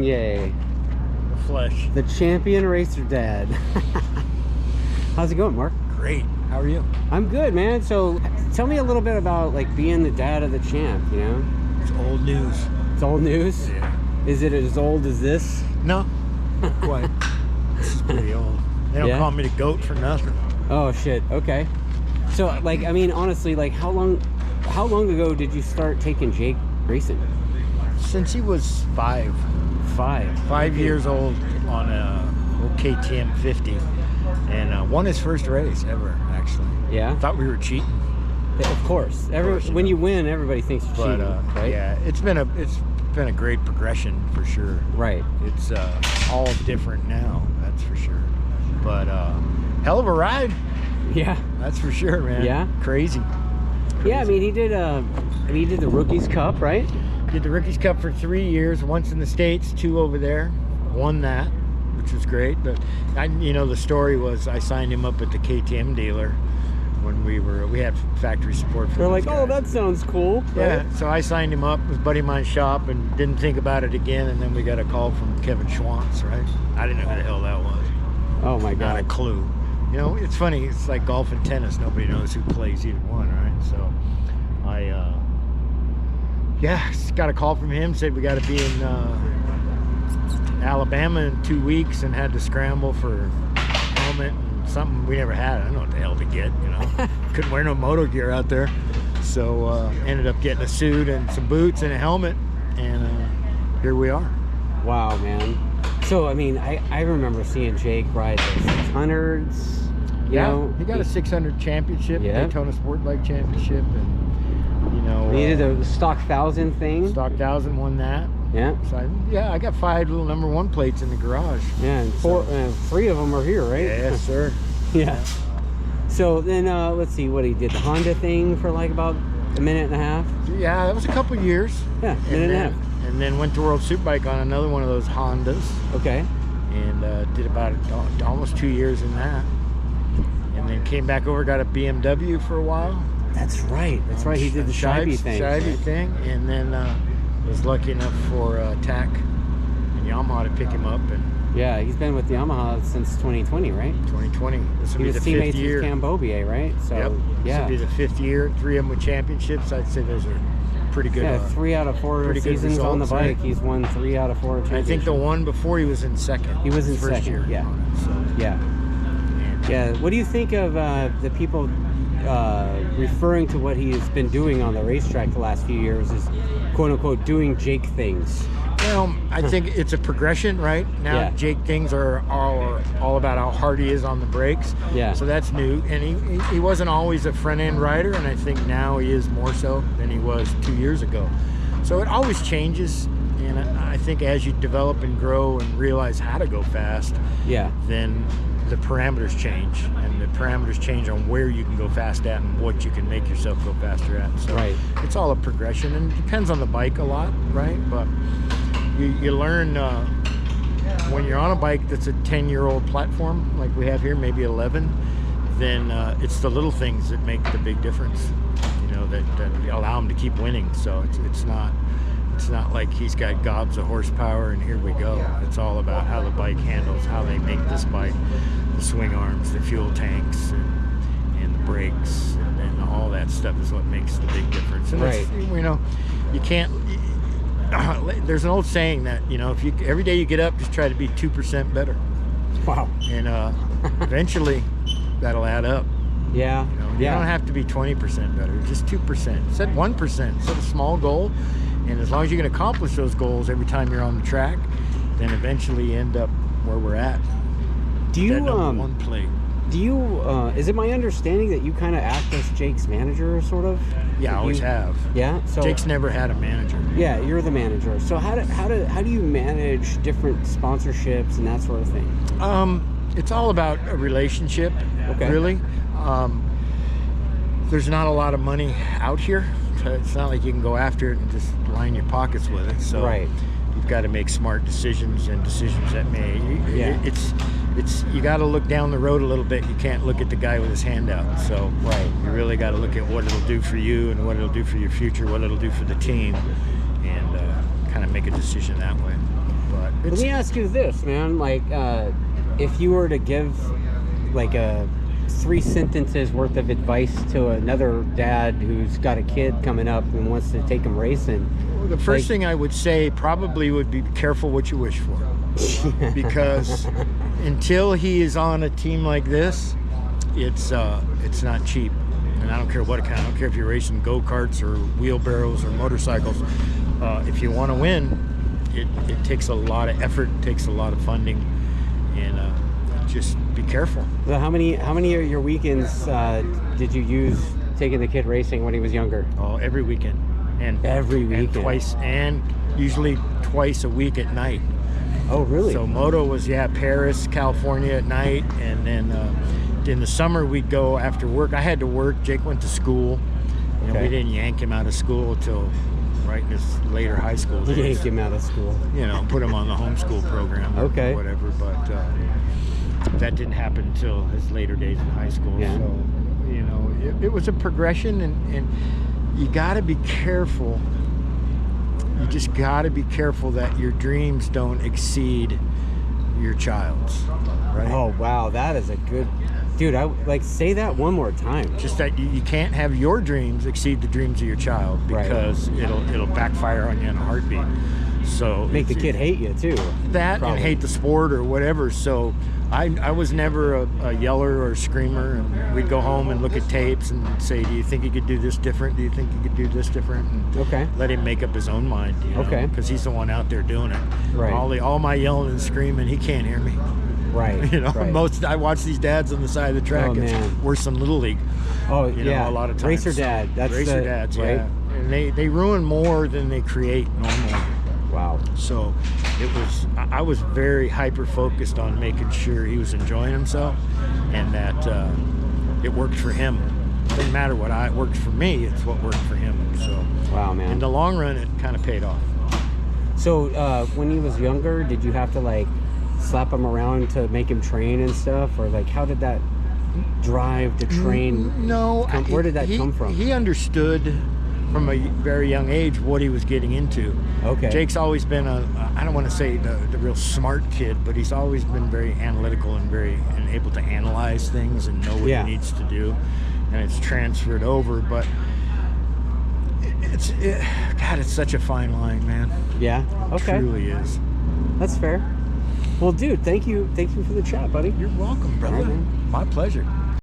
Gagne, the flesh, the champion racer dad. How's it going, Mark? Great. How are you? I'm good, man. So tell me a little bit about like being the dad of the champ, you know? It's old news. It's old news? Yeah. Is it as old as this? No, not quite. This is pretty old. They don't call me the GOAT for nothing. Oh shit, okay. So like, I mean, honestly, like how long ago did you start taking Jake racing? Since he was 5. 5 years old on a KTM 50, and won his first race ever, actually. Yeah? Thought we were cheating. Of course. When you win, everybody thinks you're cheating, right? Yeah, it's been a great progression for sure. Right. It's all different now, that's for sure. But hell of a ride. Yeah. That's for sure, man. Yeah. Crazy. Yeah, I mean he did the Rookies Cup, right? Did the Rookies Cup for 3 years, once in the States, 2 over there. Won that, which was great. But the story was I signed him up at the KTM dealer when we had factory support for They're like, guys. oh, that sounds cool. Yeah, right? so I signed him up with a buddy of mine's shop and didn't think about it again, and then we got a call from Kevin Schwantz, right? I didn't know who the hell that was. Oh my God. Not a clue. You know, it's funny, it's like golf and tennis, nobody knows who plays either one, right? So I got a call from him, said we got to be in Alabama in 2 weeks, and had to scramble for helmet and something we never had. I don't know what the hell to get, you know. Couldn't wear no moto gear out there. So ended up getting a suit and some boots and a helmet, and here we are. Wow, man. So, I mean, I remember seeing Jake ride the 600s. You know, he got a 600 championship, Daytona Sport Bike Championship, and, you know. He did the Stock 1000 thing. Stock 1000 won that. Yeah. So, I got 5 little #1 plates in the garage. Yeah, and 3 of them are here, right? Yes, sir. Yeah. So then, let's see what he did. The Honda thing for like about a minute and a half. Yeah, that was a couple years. Yeah, minute and a half. And then went to World Superbike on another one of those Hondas. Okay. And did about almost 2 years in that. And then came back over, got a BMW for a while. That's right. That's right. He did the Shivey thing. Shivey thing. And then was lucky enough for Attack and Yamaha to pick him up. And yeah, he's been with Yamaha since 2020, right? 2020. This will be the 5th year. With Cambobier, right? So, yep. This will be the 5th year. 3 of them with championships. I'd say those are pretty good. Yeah, 3 out of 4 seasons results, on the bike. Right? He's won 3 out of 4 championships. I think the one before he was in second. He was in first second. Year Yeah. So. Yeah. Yeah. What do you think of the people referring to what he's been doing on the racetrack the last few years as quote unquote doing Jake things? Well, I think it's a progression, right? Now Jake things are all about how hard he is on the brakes. Yeah. So that's new. And he wasn't always a front end rider, and I think now he is more so than he was 2 years ago. So it always changes. And I think as you develop and grow and realize how to go fast, then the parameters change, and the parameters change on where you can go fast at and what you can make yourself go faster at. So it's all a progression, and it depends on the bike a lot, right? But you learn when you're on a bike that's a 10-year-old platform like we have here, maybe 11, then it's the little things that make the big difference, you know, that allow him to keep winning. So it's not like he's got gobs of horsepower and here we go. It's all about how the bike handles, how they make this bike, the swing arms, the fuel tanks, and the brakes, and all that stuff is what makes the big difference. And it's, you know, you can't. There's an old saying that, you know, if you every day you get up, just try to be 2% better. Wow. And eventually, that'll add up. Yeah. You know, you don't have to be 20% better, just 2%. Set 1%. Set a small goal. And as long as you can accomplish those goals every time you're on the track, then eventually you end up where we're at. Do you #1 plate? Do you? Is it my understanding that you kind of act as Jake's manager, sort of? Yeah, I always have. Yeah. So Jake's never had a manager. Yeah, you're the manager. So how do you manage different sponsorships and that sort of thing? It's all about a relationship. Okay. Really. There's not a lot of money out here. It's not like you can go after it and just line your pockets with it. So you've got to make smart decisions, and decisions that may. It's you got to look down the road a little bit. You can't look at the guy with his hand out. So you really got to look at what it'll do for you and what it'll do for your future, what it'll do for the team, and kind of make a decision that way. But Let me ask you this, man. Like, if you were to give like a 3 sentences worth of advice to another dad who's got a kid coming up and wants to take him racing, Well, the first thing I would say probably would be careful what you wish for. Because until he is on a team like this, it's not cheap. And I don't care what kind. I don't care if you're racing go-karts or wheelbarrows or motorcycles. If you want to win, it takes a lot of effort, it takes a lot of funding, and just be careful. So how many of your weekends did you use taking the kid racing when he was younger? Oh, every weekend. And every weekend. And twice, and usually twice a week at night. Oh, really? So moto was, Paris, California at night, and then in the summer we'd go after work. I had to work. Jake went to school. You know, we didn't yank him out of school until right in his later high school days. Yank him out of school. You know, put him on the homeschool program or whatever. But that didn't happen until his later days in high school. Yeah. So, you know, it was a progression, and you got to be careful. You just got to be careful that your dreams don't exceed your child's, right? Oh, wow. That is a good... Dude, say that one more time. Just that you can't have your dreams exceed the dreams of your child, because it'll backfire on you in a heartbeat. So make the kid hate you too. That probably. And hate the sport or whatever. So I was never a yeller or a screamer, and we'd go home and look at tapes and say, do you think you could do this different? Do you think you could do this different? And let him make up his own mind. You know, because he's the one out there doing it. Right. All my yelling and screaming, he can't hear me. Right. You know, I watch these dads on the side of the track. Oh, it's worse than Little League. Oh, you know, a lot of times. Racer dad. That's Racer dads, right? yeah. And they ruin more than they create normally. Wow. So I was very hyper focused on making sure he was enjoying himself, and that it worked for him. It didn't matter what it worked for me, it's what worked for him. So wow, man. In the long run, it kind of paid off. So when he was younger, did you have to slap him around to make him train and stuff, or how did that drive to train? No. Where did that come from? He understood from a very young age what he was getting into. Okay. Jake's always been I don't want to say the real smart kid, but he's always been very analytical and able to analyze things and know what he needs to do, and it's transferred over. But God, it's such a fine line, man. Yeah. Okay. It truly is. That's fair. Well, dude, thank you for the chat, buddy. You're welcome, brother. Right, my pleasure.